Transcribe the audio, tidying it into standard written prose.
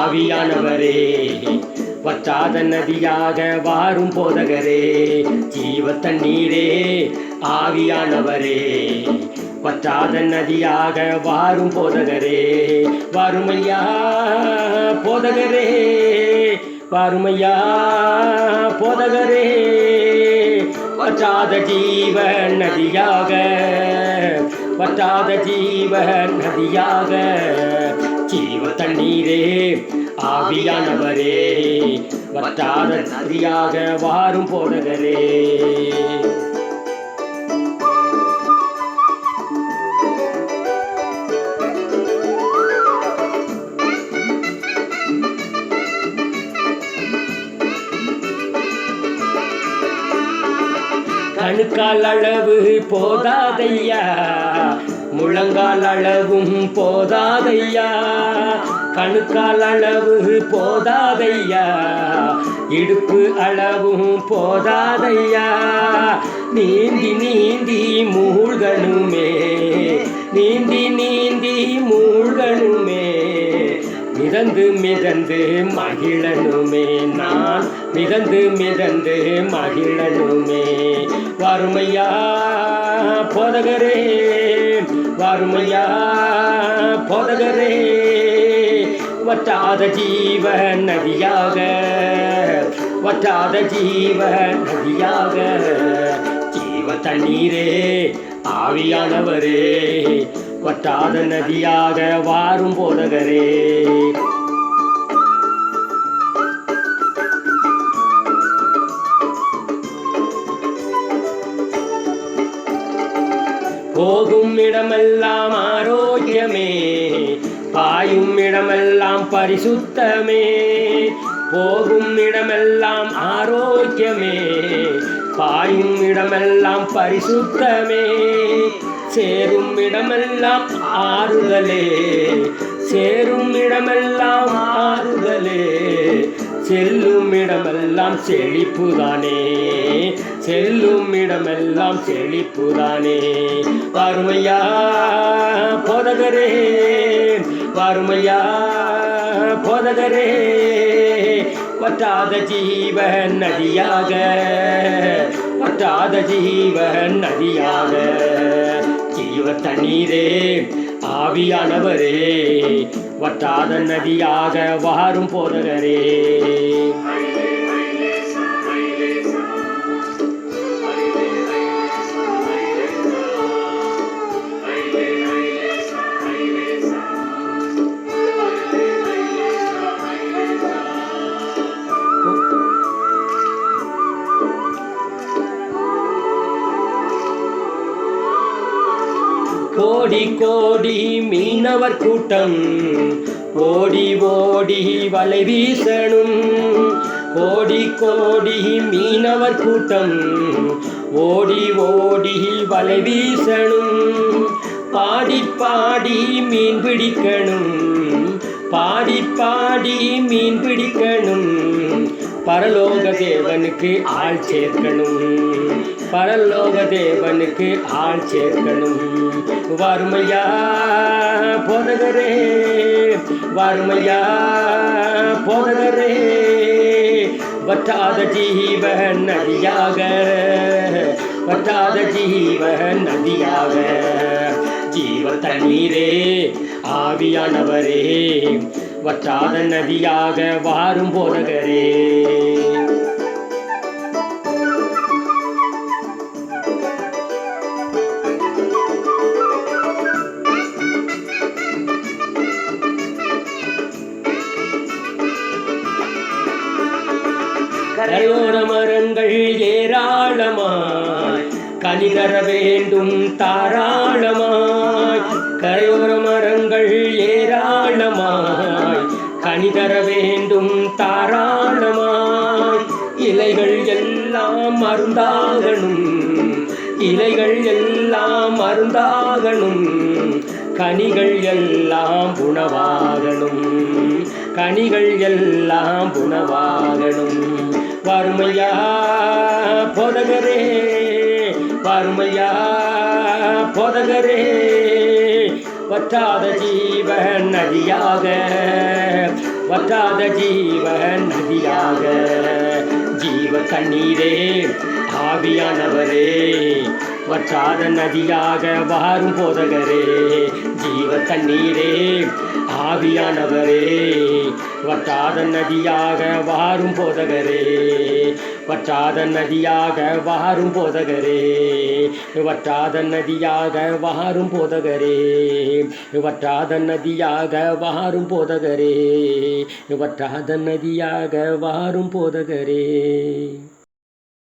ஆவியானவரே வற்றாத நதியாக வாரும் போதகரே, ஜீவ தண்ணீரே ஆவியானவரே வற்றாத நதியாக வாரும் போதகரே, வாருமையா போதகரே, வாருமையா போதகரே, வற்றாத ஜீவ நதியாக, வற்றாத ஜீவ நதியாக, ஜீவ தண்ணீரே ஆவியானவரே வற்றாத நதியாக வாரும் போதகரே. கணுக்கால் அளவு போதாதையா, முழங்கால் அளவும் போதாதையா, கணுக்கால் அளவு போதாதையா, இடுப்பு அளவும் போதாதையா, நீந்தி நீந்தி மூழ்கணுமே, நீந்தி நீந்தி மூழ்கணுமே, மிதந்து மிதந்து மகிழனுமே, நான் மிதந்து மிதந்து மகிழனுமே, வாருமையா போதகரே, வாருமையா போதகரே, வற்றாத ஜீவ நதியாக, வற்றாத ஜீவ நதியாக, ஜீவ தண்ணீரே ஆவியானவரே வற்றாத நதியாக வாரும் போதகரே. போகும் இடமெல்லாம் ஆரோக்கியமே, பாயும் இடமெல்லாம் பரிசுத்தமே, போகும் இடமெல்லாம் ஆரோக்கியமே, பாயும் இடமெல்லாம் பரிசுத்தமே, சேரும் இடமெல்லாம் ஆறுதலே, சேரும் இடமெல்லாம் ஆறுதலே, செல்லும் இடமெல்லாம் செழிப்புதானே, செல்லும் இடமெல்லாம் செழிப்புதானே, வாருமையா போதகரே, வாருமையா போதகரே, வற்றாத ஜீவ நதியாக, வற்றாத ஜீவ நதியாக, ஜீவ தண்ணீரே ஆவியானவரே வற்றாத நதியாக வாரும் போதகரே. கோடி கோடி மீனவர் கூட்டம் ஓடி ஓடி வலை வீசணும், கோடி கோடி மீனவர் கூட்டம் ஓடி ஓடி வலை வீசணும், பாடி பாடி மீன் பிடிக்கணும், பாடி பாடி மீன் பிடிக்கணும், பரலோக தேவனுக்கு ஆள் சேர்க்கணும், பரலோக தேவனுக்கு ஆள் சேர்க்கணும், வாருமையா போதகரே, வாருமையா போதகரே, வற்றாத ஜீவ நதியாக, வற்றாத ஜீவ நதியாக, ஜீவ தண்ணீரே ஆவியானவரே வற்றாத நதியாக வாரும் போதகரே. கரையோர மரங்கள் ஏராளமாய் கனி தர வேண்டும் தாராளமாய், கரையோர மரங்கள் ஏராளமாய் கனி தர வேண்டும் தாராளமாய், இலைகள் எல்லாம் மருந்தாகணும், இலைகள் எல்லாம் மருந்தாகணும், கனிகள் எல்லாம் உணவாகணும், கனிகள் எல்லாம் உணவாகணும், வாருமையா போதகரே, வாருமையா போதகரே, வற்றாத ஜீவ நதியாக, வற்றாத ஜீவ நதியாக ஜீவ தண்ணீரே ஆவியானவரே வற்றாத நதியாக வாரும் போதகரே ஜீவ தண்ணீரே ஆவியானவரே வற்றாத நதியாக வாரும் போதகரே வற்றாத நதியாக வாரும் போதகரே வற்றாத நதியாக வாரும் போதகரே வற்றாத நதியாக வாரும் போதகரே வற்றாத நதியாக வாரும் போதகரே